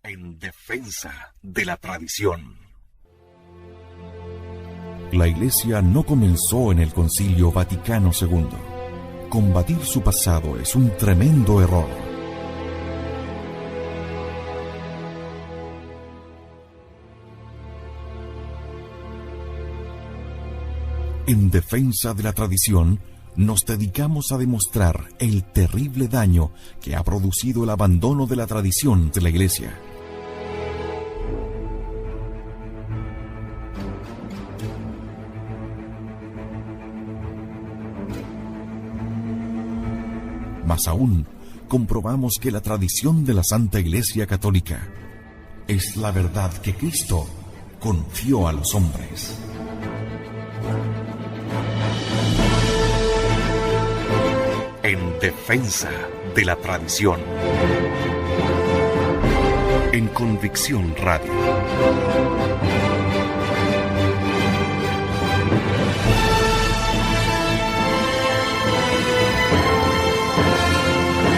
En defensa de la tradición. La Iglesia no comenzó en el Concilio Vaticano II. Combatir su pasado es un tremendo error. En defensa de la tradición, nos dedicamos a demostrar el terrible daño que ha producido el abandono de la tradición de la Iglesia. Más aún, comprobamos que la tradición de la Santa Iglesia Católica es la verdad que Cristo confió a los hombres. En defensa de la tradición. En Convicción Radio.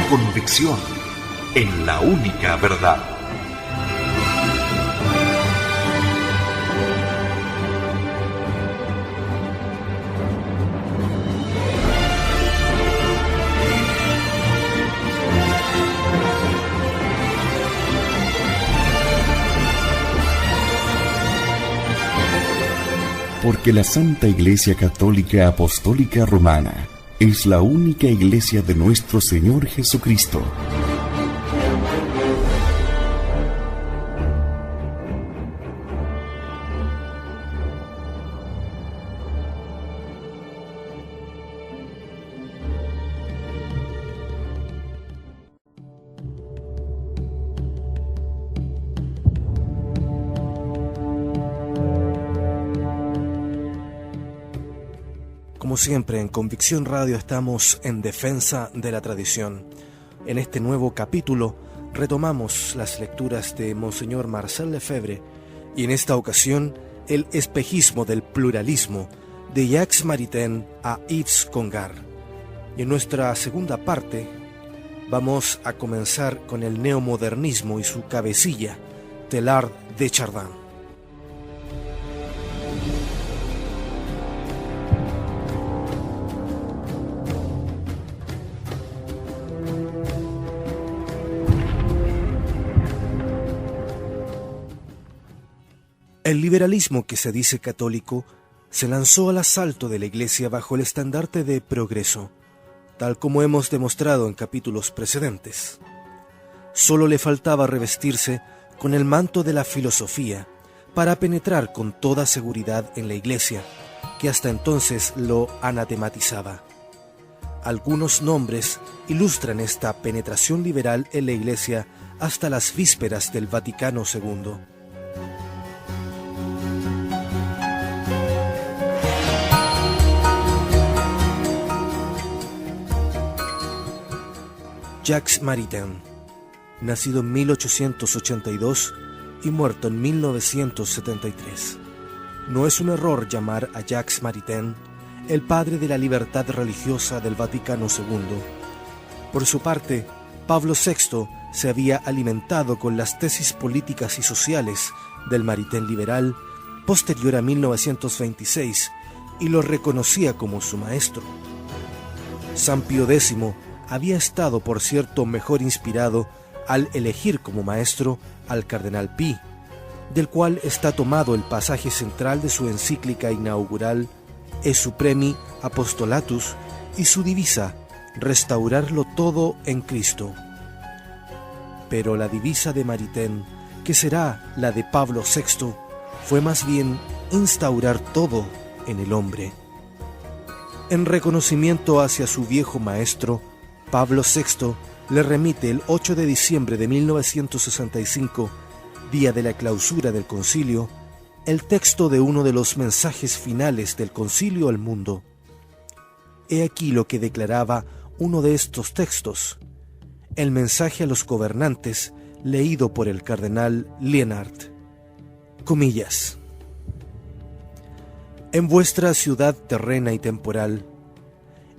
Convicción en la única verdad. Porque la Santa Iglesia Católica Apostólica Romana es la única iglesia de nuestro Señor Jesucristo. Como siempre, en Convicción Radio estamos en defensa de la tradición. En este nuevo capítulo retomamos las lecturas de Monseñor Marcel Lefebvre y en esta ocasión el espejismo del pluralismo de Jacques Maritain a Yves Congar. Y en nuestra segunda parte vamos a comenzar con el neomodernismo y su cabecilla, Teilhard de Chardin. El liberalismo que se dice católico se lanzó al asalto de la Iglesia bajo el estandarte de progreso, tal como hemos demostrado en capítulos precedentes. Solo le faltaba revestirse con el manto de la filosofía para penetrar con toda seguridad en la Iglesia, que hasta entonces lo anatematizaba. Algunos nombres ilustran esta penetración liberal en la Iglesia hasta las vísperas del Vaticano II. Jacques Maritain, nacido en 1882 y muerto en 1973. No es un error llamar a Jacques Maritain el padre de la libertad religiosa del Vaticano II. Por su parte, Pablo VI se había alimentado con las tesis políticas y sociales del Maritain liberal posterior a 1926 y lo reconocía como su maestro. San Pío X había estado, por cierto, mejor inspirado al elegir como maestro al cardenal Pi, del cual está tomado el pasaje central de su encíclica inaugural E Supremi Apostolatus y su divisa, restaurarlo todo en Cristo. Pero la divisa de Maritain, que será la de Pablo VI, fue más bien instaurar todo en el hombre. En reconocimiento hacia su viejo maestro, Pablo VI le remite el 8 de diciembre de 1965, día de la clausura del concilio, el texto de uno de los mensajes finales del concilio al mundo. He aquí lo que declaraba uno de estos textos, el mensaje a los gobernantes leído por el cardenal Lienard. Comillas. En vuestra ciudad terrena y temporal,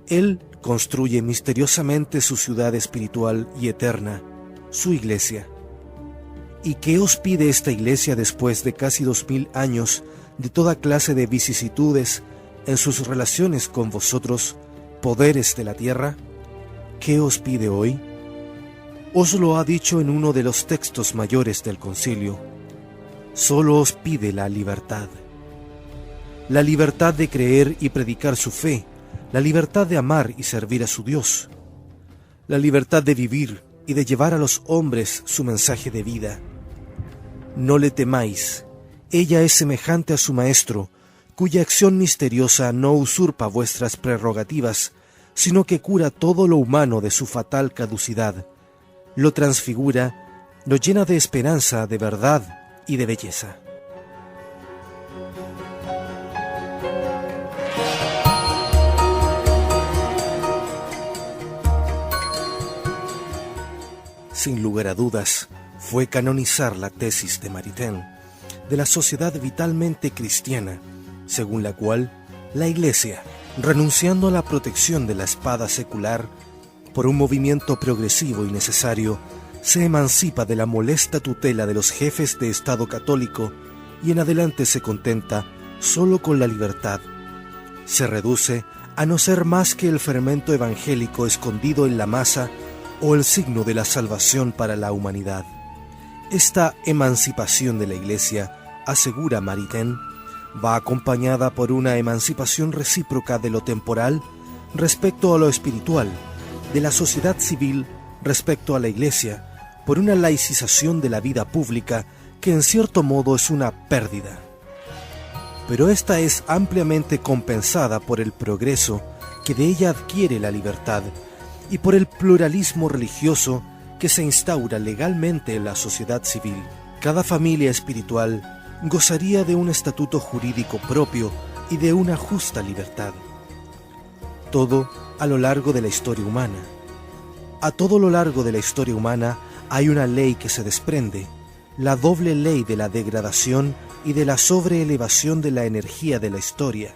Él construye misteriosamente su ciudad espiritual y eterna, su iglesia. ¿Y qué os pide esta iglesia después de casi 2000 años de toda clase de vicisitudes en sus relaciones con vosotros, poderes de la tierra? ¿Qué os pide hoy? Os lo ha dicho en uno de los textos mayores del concilio. Solo os pide la libertad. La libertad de creer y predicar su fe, la libertad de amar y servir a su Dios, la libertad de vivir y de llevar a los hombres su mensaje de vida. No le temáis, ella es semejante a su Maestro, cuya acción misteriosa no usurpa vuestras prerrogativas, sino que cura todo lo humano de su fatal caducidad, lo transfigura, lo llena de esperanza, de verdad y de belleza. Sin lugar a dudas, fue canonizar la tesis de Maritain, de la sociedad vitalmente cristiana, según la cual la Iglesia, renunciando a la protección de la espada secular, por un movimiento progresivo y necesario, se emancipa de la molesta tutela de los jefes de Estado católico y en adelante se contenta solo con la libertad. Se reduce a no ser más que el fermento evangélico escondido en la masa o el signo de la salvación para la humanidad. Esta emancipación de la Iglesia, asegura Maritain, va acompañada por una emancipación recíproca de lo temporal respecto a lo espiritual, de la sociedad civil respecto a la Iglesia, por una laicización de la vida pública que en cierto modo es una pérdida. Pero esta es ampliamente compensada por el progreso que de ella adquiere la libertad y por el pluralismo religioso que se instaura legalmente en la sociedad civil. Cada familia espiritual gozaría de un estatuto jurídico propio y de una justa libertad. Todo a lo largo de la historia humana. A todo lo largo de la historia humana hay una ley que se desprende, la doble ley de la degradación y de la sobreelevación de la energía de la historia,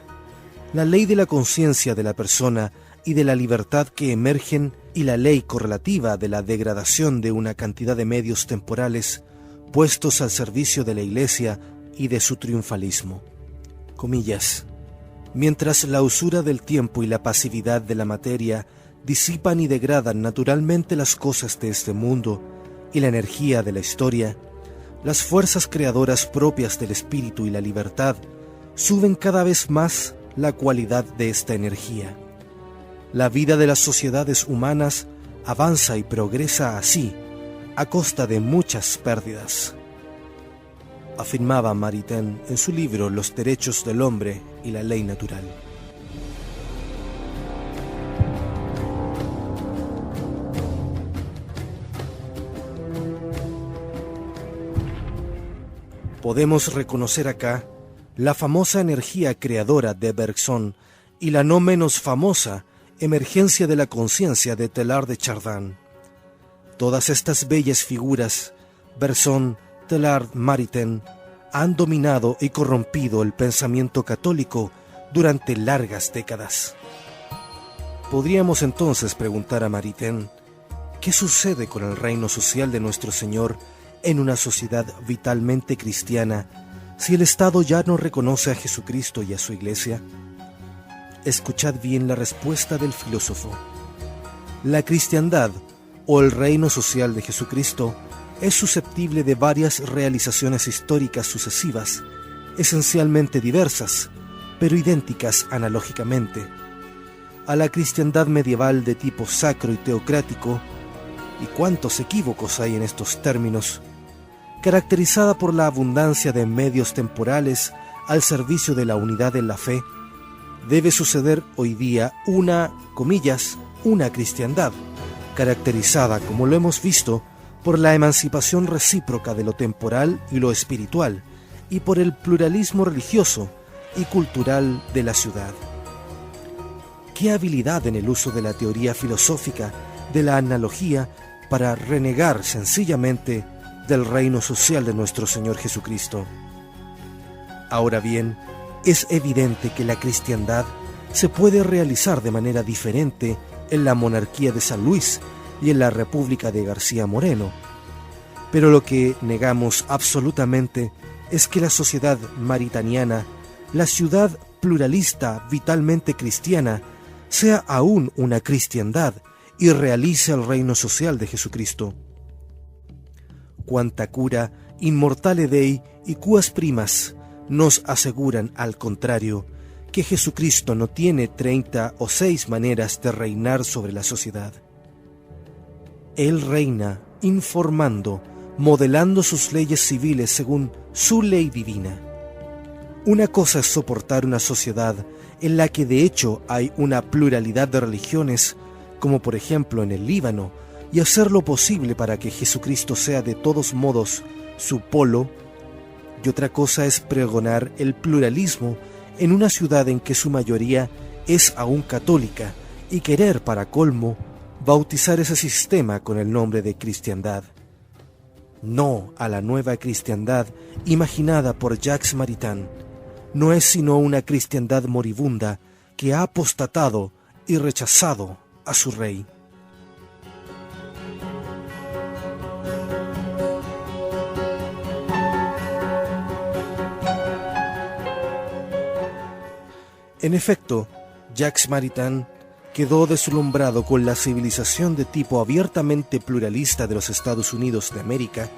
la ley de la conciencia de la persona y de la libertad que emergen y la ley correlativa de la degradación de una cantidad de medios temporales puestos al servicio de la Iglesia y de su triunfalismo. Comillas. Mientras la usura del tiempo y la pasividad de la materia disipan y degradan naturalmente las cosas de este mundo y la energía de la historia, las fuerzas creadoras propias del espíritu y la libertad suben cada vez más la cualidad de esta energía. La vida de las sociedades humanas avanza y progresa así, a costa de muchas pérdidas, afirmaba Maritain en su libro Los derechos del hombre y la ley natural. Podemos reconocer acá la famosa energía creadora de Bergson y la no menos famosa emergencia de la conciencia de Teilhard de Chardin. Todas estas bellas figuras, Bergson, Teilhard, Maritain, han dominado y corrompido el pensamiento católico durante largas décadas. Podríamos entonces preguntar a Maritain, ¿qué sucede con el reino social de nuestro Señor en una sociedad vitalmente cristiana si el Estado ya no reconoce a Jesucristo y a su Iglesia? Escuchad bien la respuesta del filósofo. La cristiandad, o el reino social de Jesucristo, es susceptible de varias realizaciones históricas sucesivas, esencialmente diversas, pero idénticas analógicamente. A la cristiandad medieval de tipo sacro y teocrático, y cuántos equívocos hay en estos términos, caracterizada por la abundancia de medios temporales al servicio de la unidad en la fe, debe suceder hoy día una cristiandad, caracterizada, como lo hemos visto, por la emancipación recíproca de lo temporal y lo espiritual, y por el pluralismo religioso y cultural de la ciudad. ¿Qué habilidad en el uso de la teoría filosófica, de la analogía, para renegar sencillamente del reino social de nuestro Señor Jesucristo? Ahora bien, es evidente que la cristiandad se puede realizar de manera diferente en la monarquía de San Luis y en la República de García Moreno, Pero lo que negamos absolutamente es que la sociedad maritaniana, la ciudad pluralista vitalmente cristiana, sea aún una cristiandad y realice el reino social de Jesucristo. Quanta cura immortale Dei y cuas primas nos aseguran, al contrario, que Jesucristo no tiene 36 maneras de reinar sobre la sociedad. Él reina informando, modelando sus leyes civiles según su ley divina. Una cosa es soportar una sociedad en la que de hecho hay una pluralidad de religiones, como por ejemplo en el Líbano, y hacer lo posible para que Jesucristo sea de todos modos su polo, y otra cosa es pregonar el pluralismo en una ciudad en que su mayoría es aún católica y querer, para colmo, bautizar ese sistema con el nombre de cristiandad. No a la nueva cristiandad imaginada por Jacques Maritain. No es sino una cristiandad moribunda que ha apostatado y rechazado a su rey. En efecto, Jacques Maritain quedó deslumbrado con la civilización de tipo abiertamente pluralista de los Estados Unidos de América,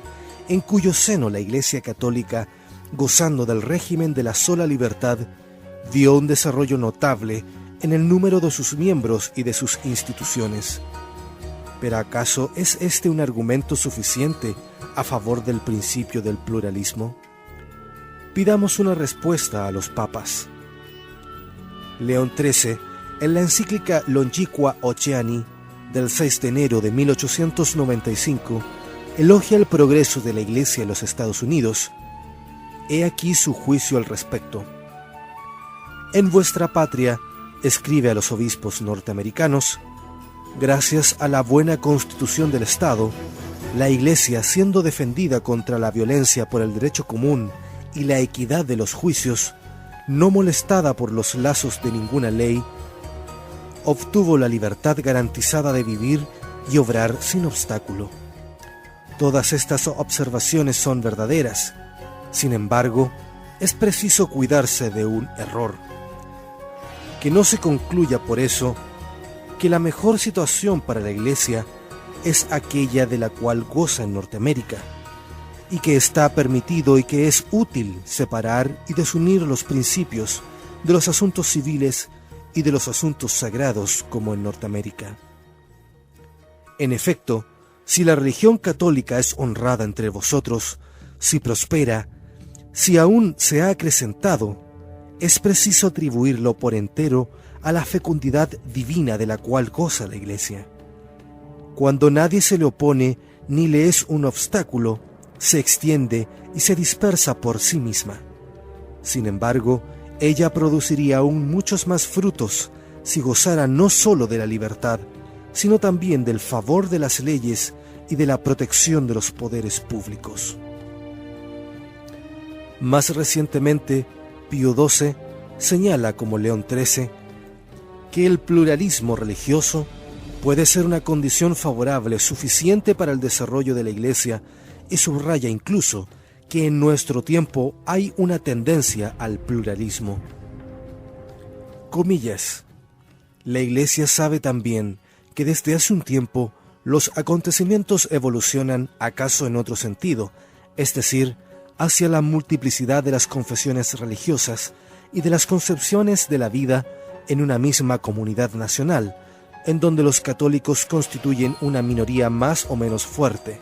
en cuyo seno la Iglesia Católica, gozando del régimen de la sola libertad, dio un desarrollo notable en el número de sus miembros y de sus instituciones. ¿Pero acaso es este un argumento suficiente a favor del principio del pluralismo? Pidamos una respuesta a los papas. León XIII, en la encíclica Longiqua Oceani del 6 de enero de 1895, elogia el progreso de la Iglesia en los Estados Unidos. He aquí su juicio al respecto. En vuestra patria, escribe a los obispos norteamericanos, gracias a la buena constitución del Estado, la Iglesia, siendo defendida contra la violencia por el derecho común y la equidad de los juicios, no molestada por los lazos de ninguna ley, obtuvo la libertad garantizada de vivir y obrar sin obstáculo. Todas estas observaciones son verdaderas. Sin embargo, es preciso cuidarse de un error. Que no se concluya por eso que la mejor situación para la Iglesia es aquella de la cual goza en Norteamérica, y que está permitido y que es útil separar y desunir los principios de los asuntos civiles y de los asuntos sagrados como en Norteamérica. En efecto, si la religión católica es honrada entre vosotros, si prospera, si aún se ha acrecentado, es preciso atribuirlo por entero a la fecundidad divina de la cual goza la Iglesia. Cuando nadie se le opone ni le es un obstáculo, se extiende y se dispersa por sí misma. Sin embargo, ella produciría aún muchos más frutos si gozara no sólo de la libertad, sino también del favor de las leyes y de la protección de los poderes públicos. Más recientemente, Pío XII señala, como León XIII, que el pluralismo religioso puede ser una condición favorable suficiente para el desarrollo de la Iglesia, y subraya incluso que en nuestro tiempo hay una tendencia al pluralismo. Comillas. La Iglesia sabe también que desde hace un tiempo los acontecimientos evolucionan acaso en otro sentido, es decir, hacia la multiplicidad de las confesiones religiosas y de las concepciones de la vida en una misma comunidad nacional, en donde los católicos constituyen una minoría más o menos fuerte.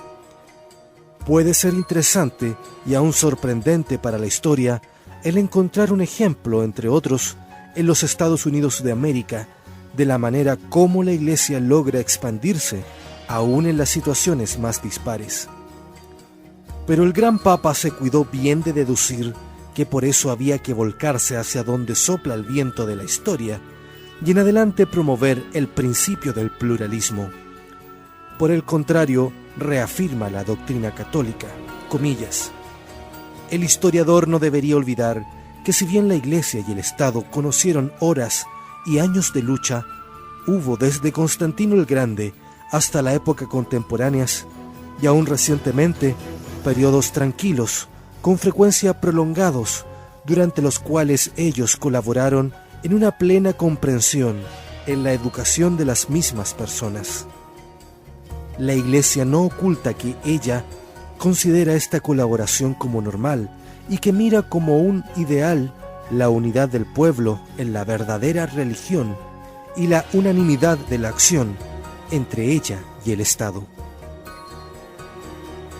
Puede ser interesante y aún sorprendente para la historia el encontrar un ejemplo, entre otros, en los Estados Unidos de América, de la manera como la Iglesia logra expandirse, aún en las situaciones más dispares. Pero el gran Papa se cuidó bien de deducir que por eso había que volcarse hacia donde sopla el viento de la historia y en adelante promover el principio del pluralismo. Por el contrario, reafirma la doctrina católica, comillas. El historiador no debería olvidar que si bien la Iglesia y el Estado conocieron horas y años de lucha, hubo desde Constantino el Grande hasta la época contemporáneas y aún recientemente periodos tranquilos, con frecuencia prolongados, durante los cuales ellos colaboraron en una plena comprensión en la educación de las mismas personas. La Iglesia no oculta que ella considera esta colaboración como normal y que mira como un ideal la unidad del pueblo en la verdadera religión y la unanimidad de la acción entre ella y el Estado.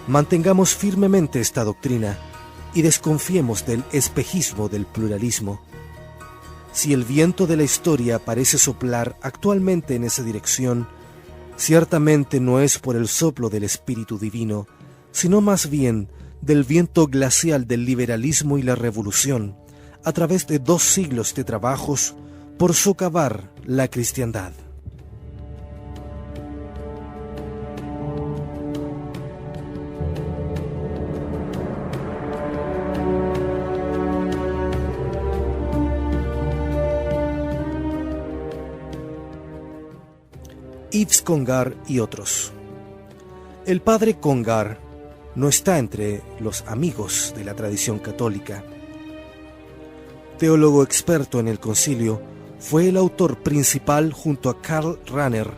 Mantengamos firmemente esta doctrina y desconfiemos del espejismo del pluralismo. Si el viento de la historia parece soplar actualmente en esa dirección, ciertamente no es por el soplo del Espíritu Divino, sino más bien del viento glacial del liberalismo y la revolución, a través de 2 siglos de trabajos por socavar la cristiandad. Yves Congar y otros. El padre Congar no está entre los amigos de la tradición católica. Teólogo experto en el concilio, fue el autor principal junto a Karl Rahner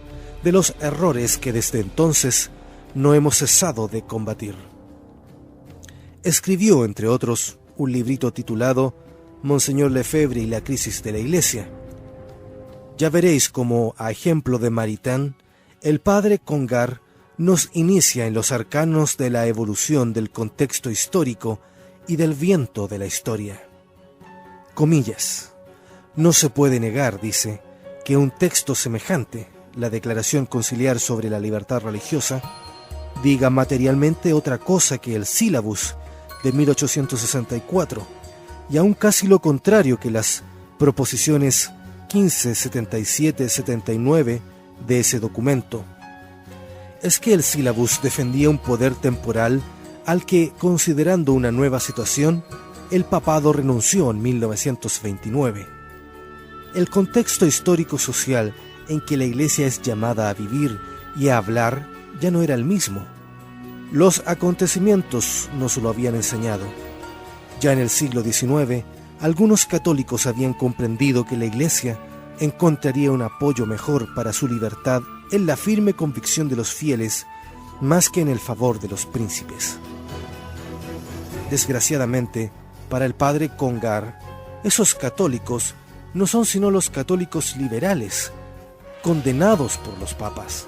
de los errores que desde entonces no hemos cesado de combatir. Escribió, entre otros, un librito titulado Monseñor Lefebvre y la crisis de la Iglesia. Ya veréis cómo, a ejemplo de Maritain, el padre Congar nos inicia en los arcanos de la evolución del contexto histórico y del viento de la historia. Comillas. No se puede negar, dice, que un texto semejante, la Declaración Conciliar sobre la Libertad Religiosa, diga materialmente otra cosa que el Sílabus de 1864, y aún casi lo contrario que las proposiciones 15, 77, 79 de ese documento. Es que el Sílabus defendía un poder temporal al que, considerando una nueva situación, el papado renunció en 1929. El contexto histórico-social en que la Iglesia es llamada a vivir y a hablar ya no era el mismo. Los acontecimientos nos lo habían enseñado. Ya en el siglo XIX, algunos católicos habían comprendido que la Iglesia encontraría un apoyo mejor para su libertad en la firme convicción de los fieles más que en el favor de los príncipes. Desgraciadamente, para el padre Congar, esos católicos no son sino los católicos liberales, condenados por los papas.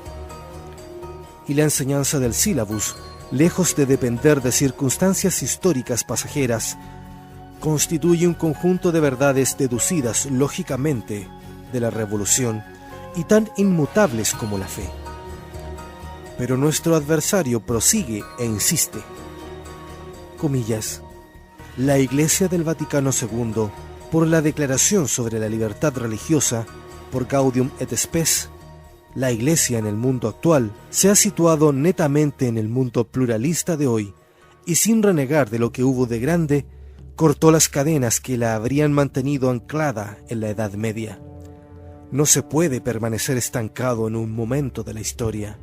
Y la enseñanza del Sílabus, lejos de depender de circunstancias históricas pasajeras, constituye un conjunto de verdades deducidas lógicamente de la revolución y tan inmutables como la fe. Pero nuestro adversario prosigue e insiste. Comillas. La Iglesia del Vaticano II, por la Declaración sobre la Libertad Religiosa, por Gaudium et Spes, la Iglesia en el mundo actual se ha situado netamente en el mundo pluralista de hoy y sin renegar de lo que hubo de grande, cortó las cadenas que la habrían mantenido anclada en la Edad Media. No se puede permanecer estancado en un momento de la historia.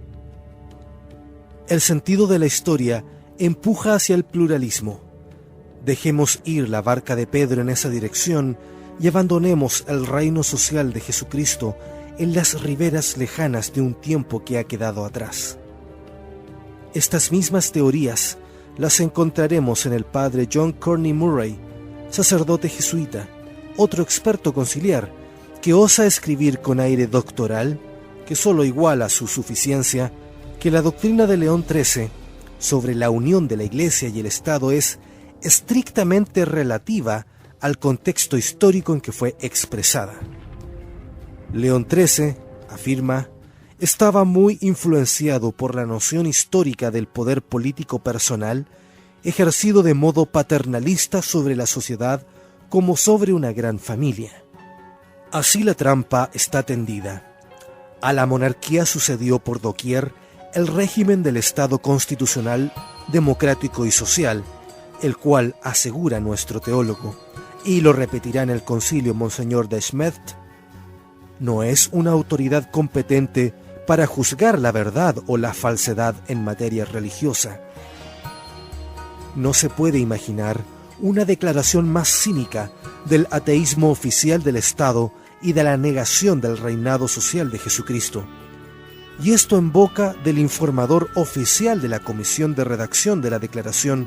El sentido de la historia empuja hacia el pluralismo. Dejemos ir la barca de Pedro en esa dirección y abandonemos el reino social de Jesucristo en las riberas lejanas de un tiempo que ha quedado atrás. Estas mismas teorías las encontraremos en el padre John Corney Murray, sacerdote jesuita, otro experto conciliar, que osa escribir con aire doctoral, que solo iguala su suficiencia, que la doctrina de León XIII sobre la unión de la Iglesia y el Estado es estrictamente relativa al contexto histórico en que fue expresada. León XIII, afirma, estaba muy influenciado por la noción histórica del poder político personal ejercido de modo paternalista sobre la sociedad como sobre una gran familia. Así la trampa está tendida. A la monarquía sucedió por doquier el régimen del Estado constitucional, democrático y social, el cual, asegura nuestro teólogo, y lo repetirá en el concilio Monseñor de Schmedt, no es una autoridad competente para juzgar la verdad o la falsedad en materia religiosa. No se puede imaginar una declaración más cínica del ateísmo oficial del Estado y de la negación del reinado social de Jesucristo. Y esto en boca del informador oficial de la comisión de redacción de la Declaración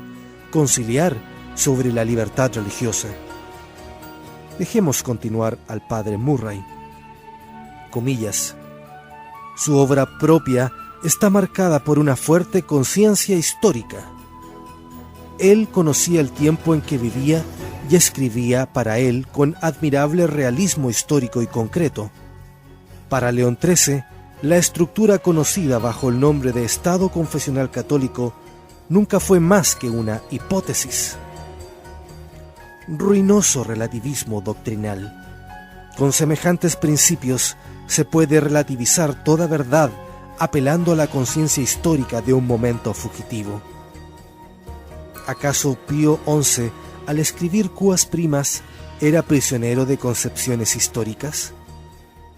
Conciliar sobre la Libertad Religiosa. Dejemos continuar al padre Murray. Comillas. Su obra propia está marcada por una fuerte conciencia histórica. Él conocía el tiempo en que vivía y escribía para él con admirable realismo histórico y concreto. Para León XIII, la estructura conocida bajo el nombre de Estado Confesional Católico nunca fue más que una hipótesis. Ruinoso relativismo doctrinal. Con semejantes principios se puede relativizar toda verdad apelando a la conciencia histórica de un momento fugitivo. ¿Acaso Pío XI, al escribir Cuas Primas, era prisionero de concepciones históricas?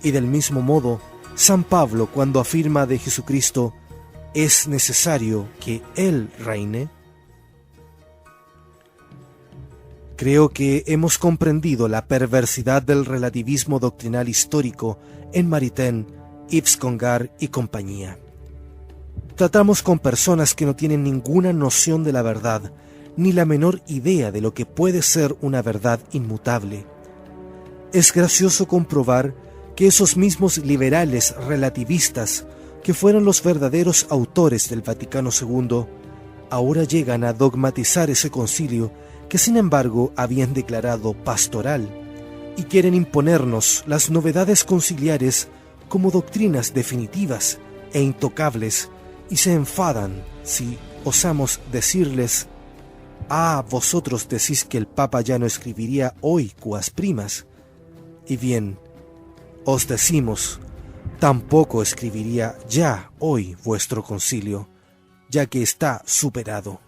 Y del mismo modo, San Pablo, cuando afirma de Jesucristo, ¿es necesario que Él reine? Creo que hemos comprendido la perversidad del relativismo doctrinal histórico en Maritain, Yves Congar y compañía. Tratamos con personas que no tienen ninguna noción de la verdad, ni la menor idea de lo que puede ser una verdad inmutable. Es gracioso comprobar que esos mismos liberales relativistas, que fueron los verdaderos autores del Vaticano II, ahora llegan a dogmatizar ese concilio que sin embargo habían declarado pastoral, y quieren imponernos las novedades conciliares como doctrinas definitivas e intocables, y se enfadan si osamos decirles: «Ah, vosotros decís que el Papa ya no escribiría hoy Cuas Primas. Y bien, os decimos, tampoco escribiría ya hoy vuestro concilio, ya que está superado.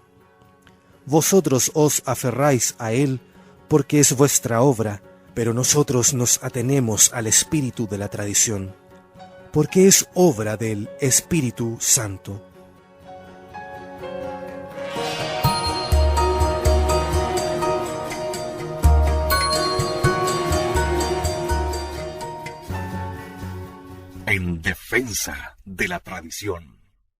Vosotros os aferráis a él porque es vuestra obra, pero nosotros nos atenemos al espíritu de la tradición, porque es obra del Espíritu Santo». En defensa de la tradición.